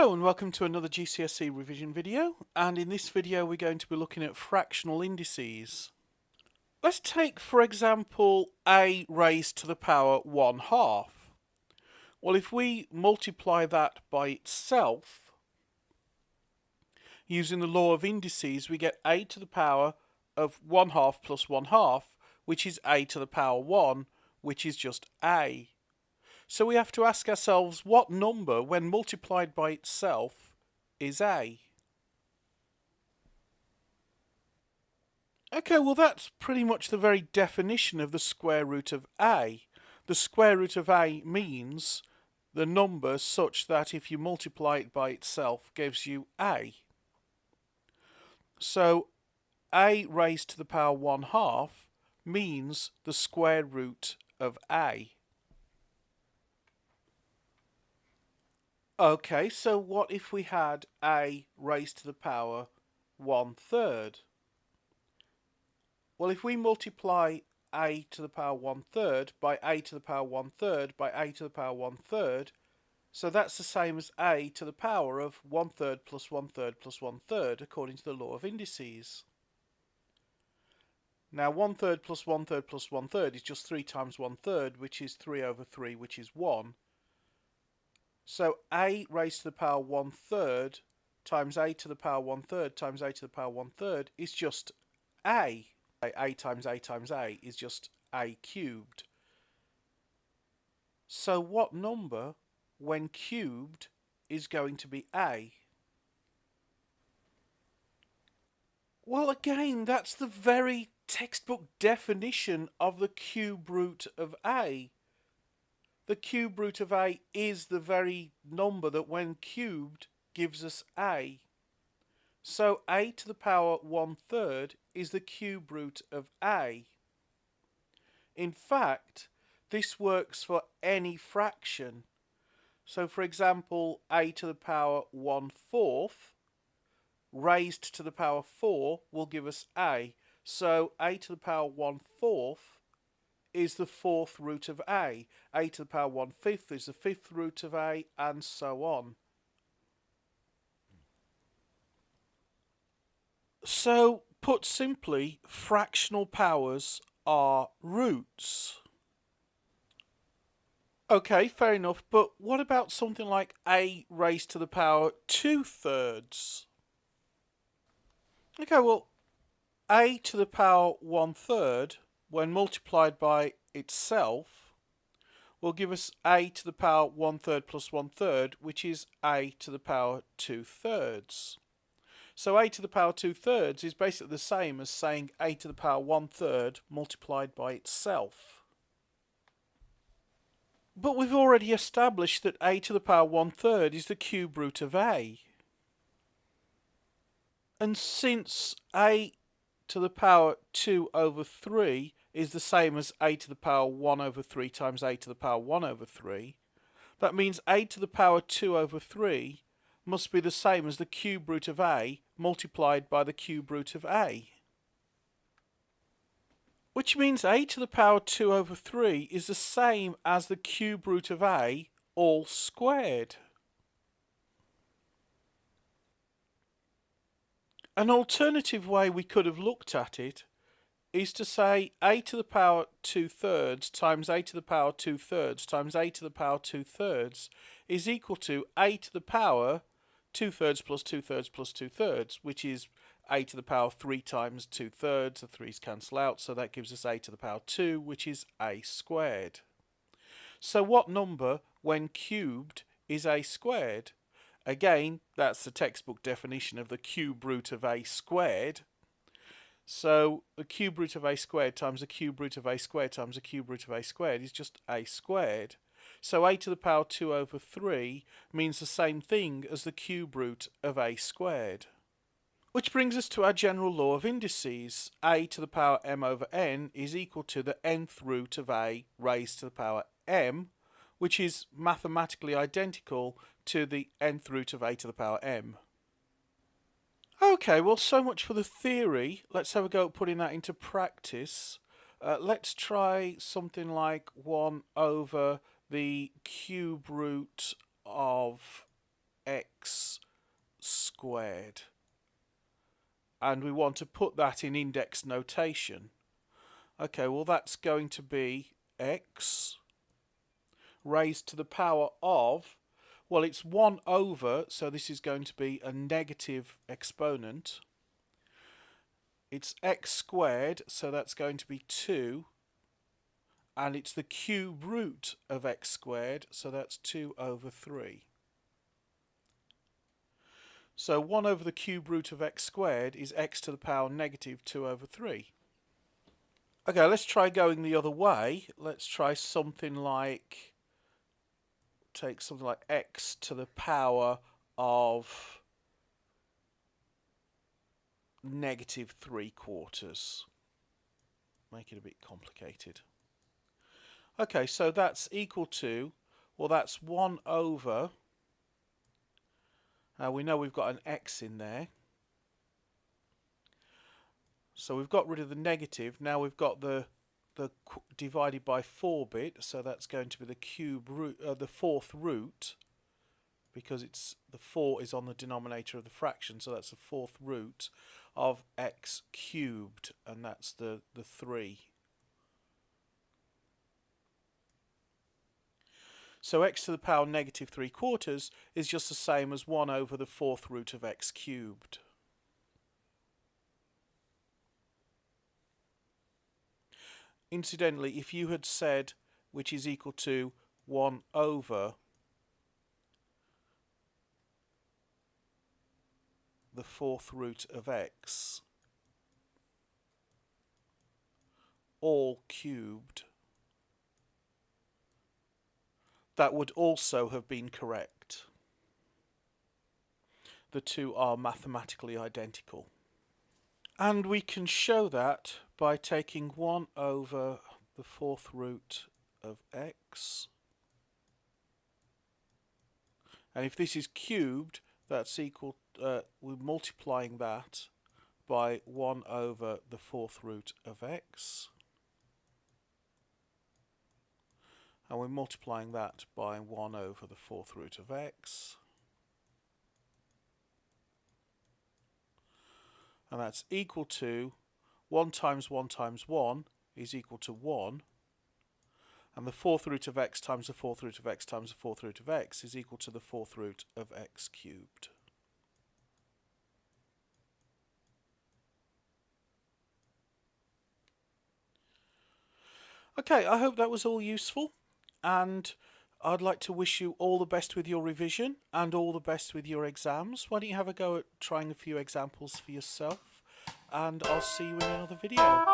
Hello and welcome to another GCSE revision video, and in this video we're going to be looking at fractional indices. Let's take for example a raised to the power 1/2. Well, if we multiply that by itself using the law of indices, we get a to the power of 1/2 plus 1/2, which is a to the power 1, which is just a. So we have to ask ourselves what number, when multiplied by itself, is a. Okay, well that's pretty much the very definition of the square root of a. The square root of a means the number such that if you multiply it by itself gives you a. So a raised to the power 1/2 means the square root of a. Okay, so what if we had a raised to the power 1/3? Well, if we multiply a to the power 1/3 by a to the power 1/3 by a to the power 1/3, so that's the same as a to the power of 1/3 plus 1/3 plus 1/3 according to the law of indices. Now 1/3 plus 1/3 plus 1/3 is just 3 times 1/3, which is 3 over 3, which is 1. So a raised to the power 1/3 times a to the power 1/3 times a to the power 1/3 is just a. A times a times a is just a cubed. So what number, when cubed, is going to be a? Well, again, that's the very textbook definition of the cube root of a. The cube root of a is the very number that when cubed gives us a. So a to the power 1/3 is the cube root of a. In fact, this works for any fraction. So for example, a to the power 1/4 raised to the power 4 will give us a. So a to the power 1/4 is the fourth root of a. A to the power 1/5 is the fifth root of a, and so on. So, put simply, fractional powers are roots. Okay, fair enough, but what about something like a raised to the power 2/3? Okay, well, a to the power 1/3, when multiplied by itself, will give us a to the power 1/3 plus 1/3, which is a to the power 2/3. So a to the power 2/3 is basically the same as saying a to the power 1/3 multiplied by itself. But we've already established that a to the power 1/3 is the cube root of a. And since a to the power 2/3 is the same as a to the power 1/3 times a to the power 1/3, that means a to the power 2/3 must be the same as the cube root of a multiplied by the cube root of a. Which means a to the power 2/3 is the same as the cube root of a all squared. An alternative way we could have looked at it is to say a to the power 2/3 times a to the power 2/3 times a to the power 2/3 is equal to a to the power 2/3 plus 2/3 plus 2/3, which is a to the power 3 times 2/3. The 3's cancel out, so that gives us a to the power 2, which is a squared. So what number, when cubed, is a squared? Again, that's the textbook definition of the cube root of a squared. So the cube root of a squared times the cube root of a squared times the cube root of a squared is just a squared. So a to the power 2/3 means the same thing as the cube root of a squared. Which brings us to our general law of indices. A to the power m over n is equal to the nth root of a raised to the power m, which is mathematically identical to the nth root of a to the power m. Okay, well, so much for the theory. Let's have a go at putting that into practice. Let's try something like 1 over the cube root of x squared. And we want to put that in index notation. Okay, well that's going to be x raised to the power of, well, it's 1 over, so this is going to be a negative exponent. It's x squared, so that's going to be 2. And it's the cube root of x squared, so that's 2 over 3. So 1 over the cube root of x squared is x to the power negative 2 over 3. Okay, let's try going the other way. Let's try something like, take something like x to the power of negative 3/4. Make it a bit complicated. Okay, so that's equal to, well, that's 1 over, we know we've got an x in there. So we've got rid of the negative. Now we've got the divided by 4 bit, so that's going to be the cube root, the 4th root, because it's the 4 is on the denominator of the fraction, so that's the 4th root of x cubed, and that's the 3. So x to the power negative 3/4 is just the same as 1 over the 4th root of x cubed. Incidentally, if you had said which is equal to 1 over the 4th root of x all cubed, that would also have been correct. The two are mathematically identical. And we can show that by taking 1 over the 4th root of x. And if this is cubed, that's equal, we're multiplying that by 1 over the 4th root of x. And we're multiplying that by 1 over the 4th root of x. And that's equal to 1 times 1 times 1 is equal to 1. And the 4th root of x times the 4th root of x times the 4th root of x is equal to the 4th root of x cubed. Okay, I hope that was all useful, and I'd like to wish you all the best with your revision and all the best with your exams. Why don't you have a go at trying a few examples for yourself, and I'll see you in another video.